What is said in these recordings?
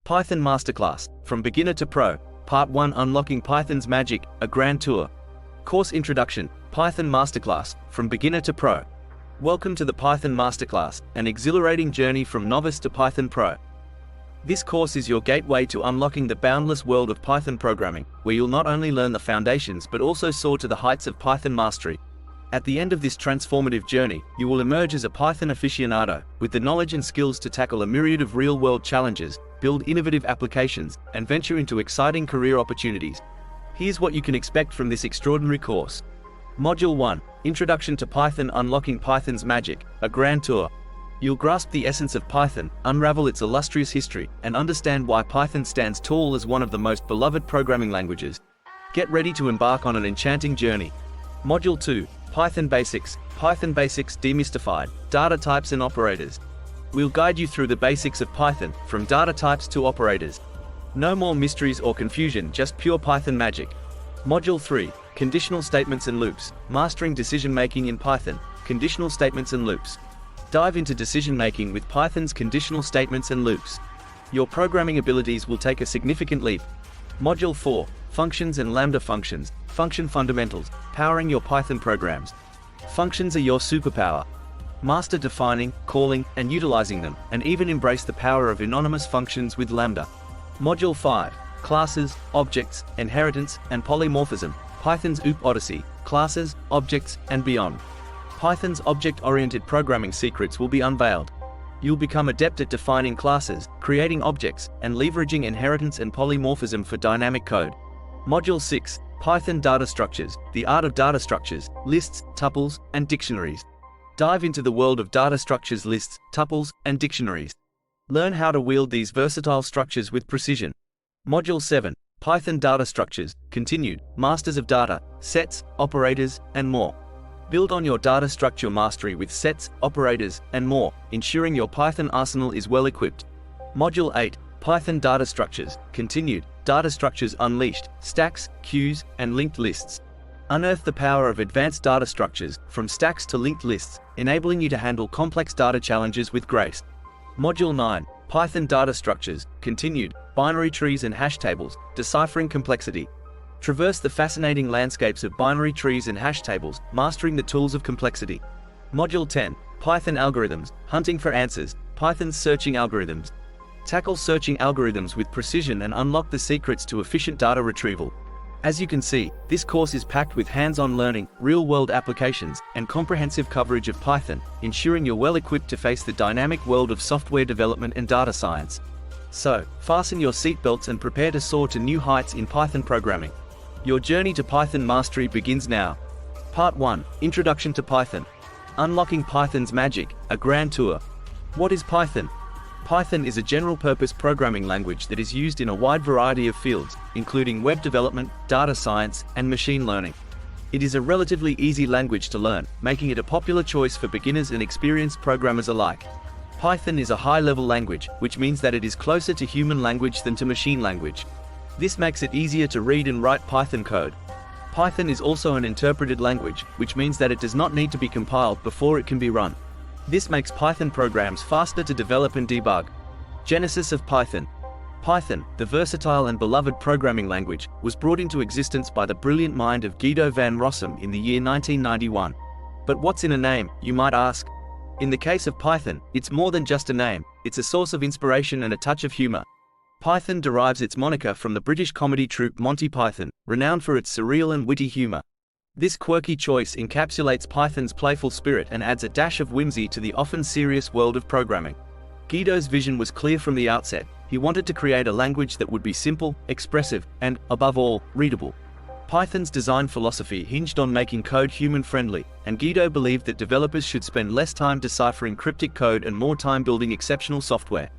Python Masterclass, From Beginner to Pro, Part 1 Unlocking Python's Magic, a Grand Tour. Course Introduction, Python Masterclass, From Beginner to Pro. Welcome to the Python Masterclass, an exhilarating journey from novice to Python Pro. This course is your gateway to unlocking the boundless world of Python programming, where you'll not only learn the foundations but also soar to the heights of Python mastery. At the end of this transformative journey, you will emerge as a Python aficionado, with the knowledge and skills to tackle a myriad of real-world challenges, build innovative applications, and venture into exciting career opportunities. Here's what you can expect from this extraordinary course. Module 1, Introduction to Python, Unlocking Python's Magic, a Grand Tour. You'll grasp the essence of Python, unravel its illustrious history, and understand why Python stands tall as one of the most beloved programming languages. Get ready to embark on an enchanting journey. Module 2, Python Basics Demystified, Data Types and Operators. We'll guide you through the basics of Python, from data types to operators. No more mysteries or confusion, just pure Python magic. Module 3, Conditional Statements and Loops, Mastering Decision-Making in Python, Conditional Statements and Loops. Dive into decision-making with Python's conditional statements and loops. Your programming abilities will take a significant leap. Module 4, Functions and Lambda Functions, Function Fundamentals, Powering Your Python Programs. Functions are your superpower. Master defining, calling, and utilizing them, and even embrace the power of anonymous functions with Lambda. Module 5, Classes, Objects, Inheritance, and Polymorphism, Python's OOP Odyssey, Classes, Objects, and Beyond. Python's object-oriented programming secrets will be unveiled. You'll become adept at defining classes, creating objects, and leveraging inheritance and polymorphism for dynamic code. Module 6, Python Data Structures, the art of data structures, lists, tuples, and dictionaries. Dive into the world of data structures, lists, tuples, and dictionaries. Learn how to wield these versatile structures with precision. Module 7, Python Data Structures, Continued, Masters of Data, Sets, Operators, and more. Build on your data structure mastery with sets, operators, and more, ensuring your Python arsenal is well equipped. Module 8, Python Data Structures, Continued, Data Structures Unleashed, Stacks, Queues, and Linked Lists. Unearth the power of advanced data structures, from stacks to linked lists, enabling you to handle complex data challenges with grace. Module 9, Python Data Structures, Continued, Binary Trees and Hash Tables, Deciphering Complexity. Traverse the fascinating landscapes of binary trees and hash tables, mastering the tools of complexity. Module 10, Python Algorithms, Hunting for Answers, Python's Searching Algorithms. Tackle searching algorithms with precision and unlock the secrets to efficient data retrieval. As you can see, this course is packed with hands-on learning, real-world applications, and comprehensive coverage of Python, ensuring you're well equipped to face the dynamic world of software development and data science. So, fasten your seatbelts and prepare to soar to new heights in Python programming. Your journey to Python mastery begins now. Part 1, Introduction to Python. Unlocking Python's Magic, a Grand Tour. What is Python? Python is a general-purpose programming language that is used in a wide variety of fields, including web development, data science, and machine learning. It is a relatively easy language to learn, making it a popular choice for beginners and experienced programmers alike. Python is a high-level language, which means that it is closer to human language than to machine language. This makes it easier to read and write Python code. Python is also an interpreted language, which means that it does not need to be compiled before it can be run. This makes Python programs faster to develop and debug. Genesis of Python. Python, the versatile and beloved programming language, was brought into existence by the brilliant mind of Guido van Rossum in the year 1991. But what's in a name, you might ask? In the case of Python, it's more than just a name, it's a source of inspiration and a touch of humor. Python derives its moniker from the British comedy troupe Monty Python, renowned for its surreal and witty humor. This quirky choice encapsulates Python's playful spirit and adds a dash of whimsy to the often serious world of programming. Guido's vision was clear from the outset. He wanted to create a language that would be simple, expressive, and, above all, readable. Python's design philosophy hinged on making code human-friendly, and Guido believed that developers should spend less time deciphering cryptic code and more time building exceptional software.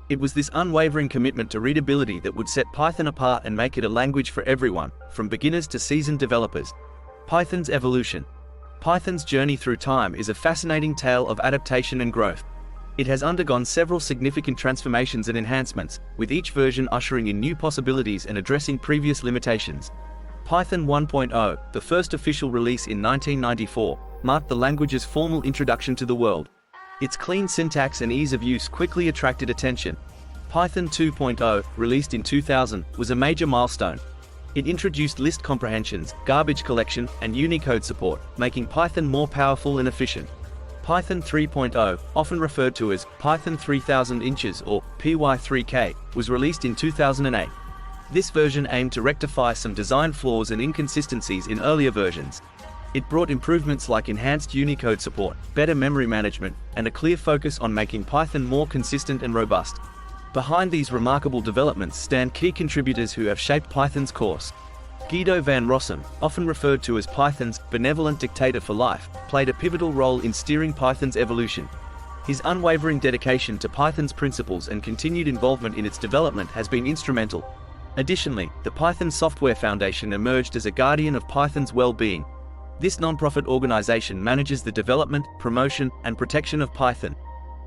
It was this unwavering commitment to readability that would set Python apart and make it a language for everyone, from beginners to seasoned developers. Python's evolution. Python's journey through time is a fascinating tale of adaptation and growth. It has undergone several significant transformations and enhancements, with each version ushering in new possibilities and addressing previous limitations. Python 1.0, the first official release in 1994, marked the language's formal introduction to the world. Its clean syntax and ease of use quickly attracted attention. Python 2.0, released in 2000, was a major milestone. It introduced list comprehensions, garbage collection, and Unicode support, making Python more powerful and efficient. Python 3.0, often referred to as Python 3000 inches or PY3K, was released in 2008. This version aimed to rectify some design flaws and inconsistencies in earlier versions. It brought improvements like enhanced Unicode support, better memory management, and a clear focus on making Python more consistent and robust. Behind these remarkable developments stand key contributors who have shaped Python's course. Guido van Rossum, often referred to as Python's benevolent dictator for life, played a pivotal role in steering Python's evolution. His unwavering dedication to Python's principles and continued involvement in its development has been instrumental. Additionally, the Python Software Foundation emerged as a guardian of Python's well-being. This non-profit organization manages the development, promotion, and protection of Python.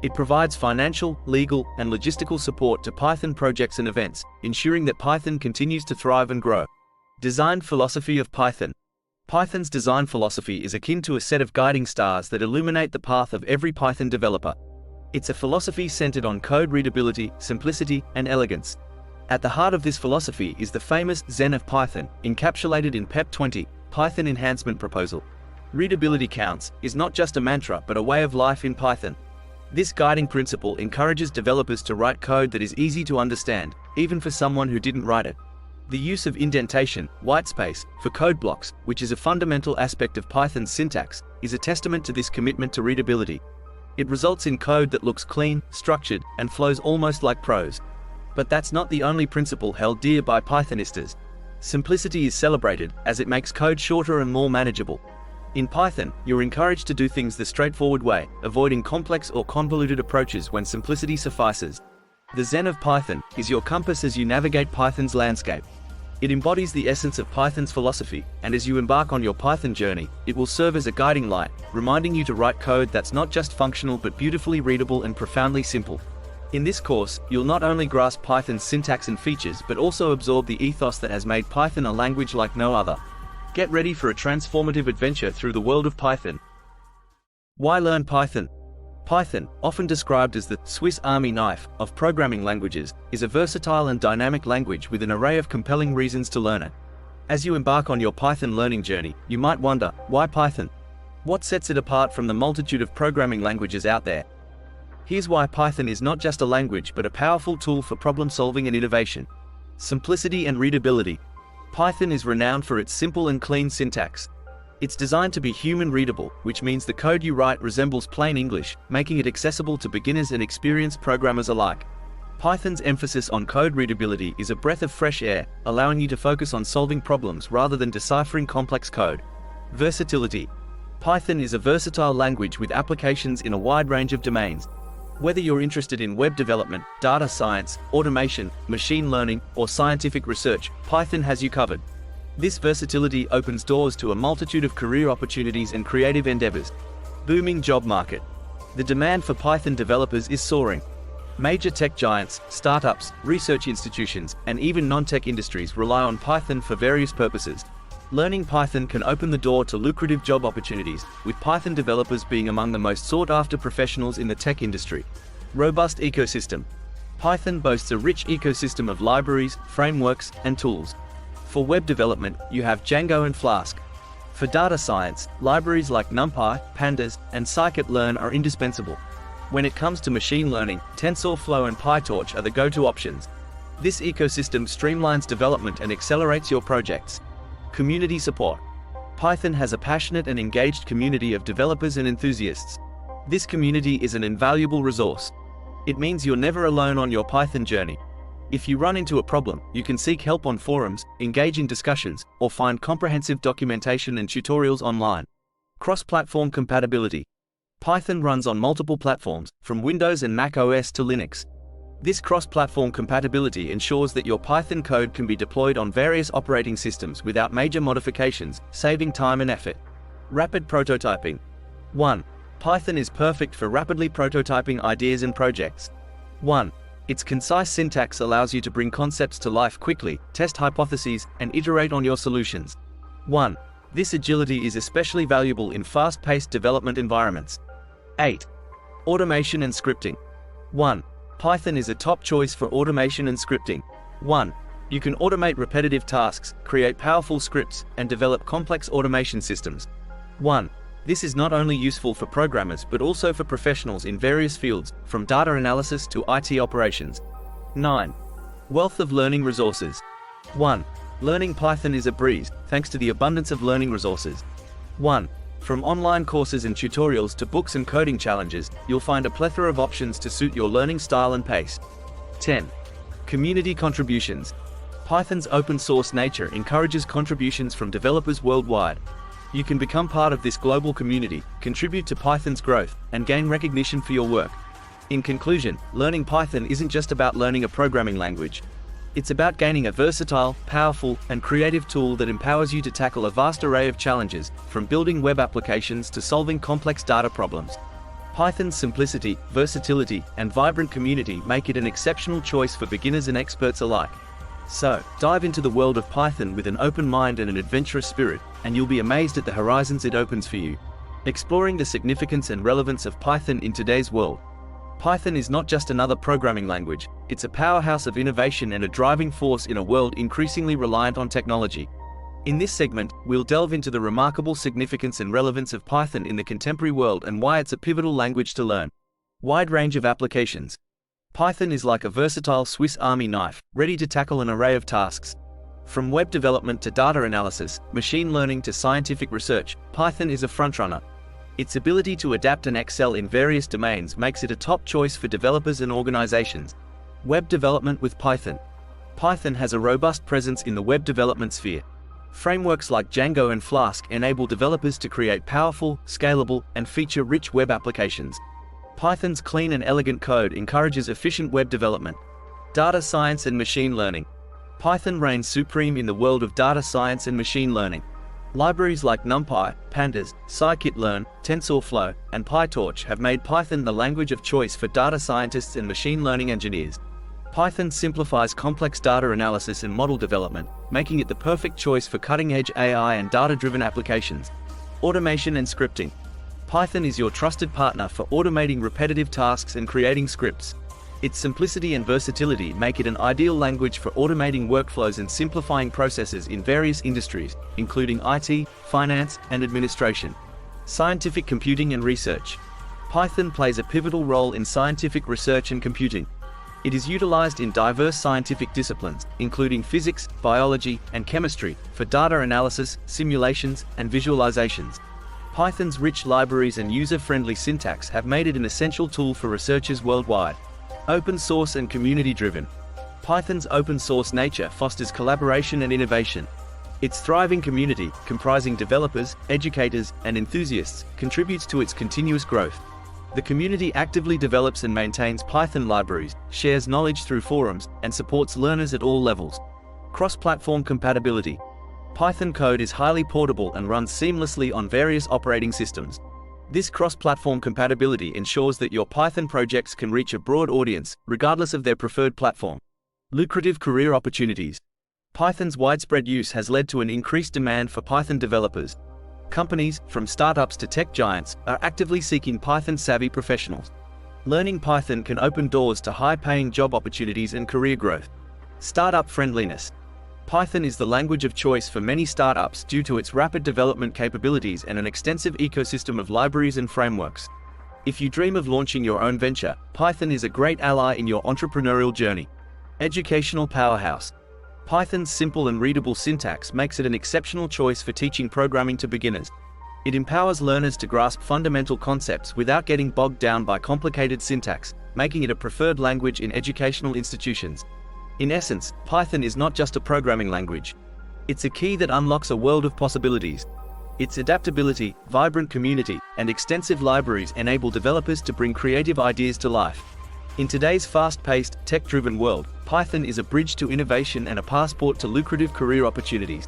It provides financial, legal, and logistical support to Python projects and events, ensuring that Python continues to thrive and grow. Design philosophy of Python. Python's design philosophy is akin to a set of guiding stars that illuminate the path of every Python developer. It's a philosophy centered on code readability, simplicity, and elegance. At the heart of this philosophy is the famous Zen of Python, encapsulated in PEP 20, Python Enhancement Proposal. Readability counts is not just a mantra but a way of life in Python. This guiding principle encourages developers to write code that is easy to understand, even for someone who didn't write it. The use of indentation, whitespace, for code blocks, which is a fundamental aspect of Python's syntax, is a testament to this commitment to readability. It results in code that looks clean, structured, and flows almost like prose. But that's not the only principle held dear by Pythonistas. Simplicity is celebrated, as it makes code shorter and more manageable. In Python, you're encouraged to do things the straightforward way, avoiding complex or convoluted approaches when simplicity suffices. The Zen of Python is your compass as you navigate Python's landscape. It embodies the essence of Python's philosophy, and as you embark on your Python journey, it will serve as a guiding light, reminding you to write code that's not just functional but beautifully readable and profoundly simple. In this course, you'll not only grasp Python's syntax and features but also absorb the ethos that has made Python a language like no other. Get ready for a transformative adventure through the world of Python. Why learn Python? Python, often described as the Swiss Army knife of programming languages, is a versatile and dynamic language with an array of compelling reasons to learn it. As you embark on your Python learning journey, you might wonder, why Python? What sets it apart from the multitude of programming languages out there? Here's why Python is not just a language but a powerful tool for problem solving and innovation. Simplicity and readability. Python is renowned for its simple and clean syntax. It's designed to be human readable, which means the code you write resembles plain English, making it accessible to beginners and experienced programmers alike. Python's emphasis on code readability is a breath of fresh air, allowing you to focus on solving problems rather than deciphering complex code. Versatility. Python is a versatile language with applications in a wide range of domains. Whether you're interested in web development, data science, automation, machine learning, or scientific research, Python has you covered. This versatility opens doors to a multitude of career opportunities and creative endeavors. Booming job market. The demand for Python developers is soaring. Major tech giants, startups, research institutions, and even non-tech industries rely on Python for various purposes. Learning Python can open the door to lucrative job opportunities, with Python developers being among the most sought-after professionals in the tech industry. Robust ecosystem. Python boasts a rich ecosystem of libraries, frameworks, and tools. For web development, you have Django and Flask. For data science, libraries like NumPy, Pandas, and scikit-learn are indispensable. When it comes to machine learning, TensorFlow and PyTorch are the go-to options. This ecosystem streamlines development and accelerates your projects. Community support. Python has a passionate and engaged community of developers and enthusiasts. This community is an invaluable resource. It means you're never alone on your Python journey. If you run into a problem, you can seek help on forums, engage in discussions, or find comprehensive documentation and tutorials online. Cross-platform compatibility. Python runs on multiple platforms, from Windows and Mac OS to Linux. This cross-platform compatibility ensures that your Python code can be deployed on various operating systems without major modifications, saving time and effort. Rapid prototyping. 1. Python is perfect for rapidly prototyping ideas and projects. 1. Its concise syntax allows you to bring concepts to life quickly, test hypotheses, and iterate on your solutions. 1. This agility is especially valuable in fast-paced development environments. 8. Automation and scripting. 1. Python is a top choice for automation and scripting. 1. You can automate repetitive tasks, create powerful scripts, and develop complex automation systems. 1. This is not only useful for programmers but also for professionals in various fields, from data analysis to IT operations. 9. Wealth of learning resources. 1. Learning Python is a breeze, thanks to the abundance of learning resources. 1. From online courses and tutorials to books and coding challenges, you'll find a plethora of options to suit your learning style and pace. 10. Community contributions. Python's open-source nature encourages contributions from developers worldwide. You can become part of this global community, contribute to Python's growth, and gain recognition for your work. In conclusion, learning Python isn't just about learning a programming language. It's about gaining a versatile, powerful, and creative tool that empowers you to tackle a vast array of challenges, from building web applications to solving complex data problems. Python's simplicity, versatility, and vibrant community make it an exceptional choice for beginners and experts alike. So, dive into the world of Python with an open mind and an adventurous spirit, and you'll be amazed at the horizons it opens for you. Exploring the significance and relevance of Python in today's world. Python is not just another programming language, it's a powerhouse of innovation and a driving force in a world increasingly reliant on technology. In this segment, we'll delve into the remarkable significance and relevance of Python in the contemporary world and why it's a pivotal language to learn. Wide range of applications. Python is like a versatile Swiss Army knife, ready to tackle an array of tasks. From web development to data analysis, machine learning to scientific research, Python is a frontrunner. Its ability to adapt and excel in various domains makes it a top choice for developers and organizations. Web development with Python. Python has a robust presence in the web development sphere. Frameworks like Django and Flask enable developers to create powerful, scalable, and feature-rich web applications. Python's clean and elegant code encourages efficient web development. Data science and machine learning. Python reigns supreme in the world of data science and machine learning. Libraries like NumPy, Pandas, scikit-learn, TensorFlow, and PyTorch have made Python the language of choice for data scientists and machine learning engineers. Python simplifies complex data analysis and model development, making it the perfect choice for cutting-edge AI and data-driven applications. Automation and scripting. Python is your trusted partner for automating repetitive tasks and creating scripts. Its simplicity and versatility make it an ideal language for automating workflows and simplifying processes in various industries, including IT, finance, and administration. Scientific computing and research. Python plays a pivotal role in scientific research and computing. It is utilized in diverse scientific disciplines, including physics, biology, and chemistry, for data analysis, simulations, and visualizations. Python's rich libraries and user-friendly syntax have made it an essential tool for researchers worldwide. Open source and community-driven. Python's open-source nature fosters collaboration and innovation. Its thriving community, comprising developers, educators, and enthusiasts, contributes to its continuous growth. The community actively develops and maintains Python libraries, shares knowledge through forums, and supports learners at all levels. Cross-platform compatibility. Python code is highly portable and runs seamlessly on various operating systems. This cross-platform compatibility ensures that your Python projects can reach a broad audience, regardless of their preferred platform. Lucrative career opportunities. Python's widespread use has led to an increased demand for Python developers. Companies, from startups to tech giants, are actively seeking Python-savvy professionals. Learning Python can open doors to high-paying job opportunities and career growth. Startup friendliness. Python is the language of choice for many startups due to its rapid development capabilities and an extensive ecosystem of libraries and frameworks. If you dream of launching your own venture, Python is a great ally in your entrepreneurial journey. Educational powerhouse. Python's simple and readable syntax makes it an exceptional choice for teaching programming to beginners. It empowers learners to grasp fundamental concepts without getting bogged down by complicated syntax, making it a preferred language in educational institutions. In essence, Python is not just a programming language. It's a key that unlocks a world of possibilities. Its adaptability, vibrant community, and extensive libraries enable developers to bring creative ideas to life. In today's fast-paced, tech-driven world, Python is a bridge to innovation and a passport to lucrative career opportunities.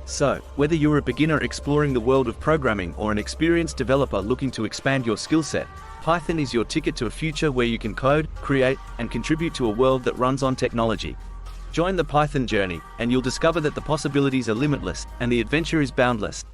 So, whether you're a beginner exploring the world of programming or an experienced developer looking to expand your skill set, Python is your ticket to a future where you can code, create, and contribute to a world that runs on technology. Join the Python journey, and you'll discover that the possibilities are limitless, and the adventure is boundless.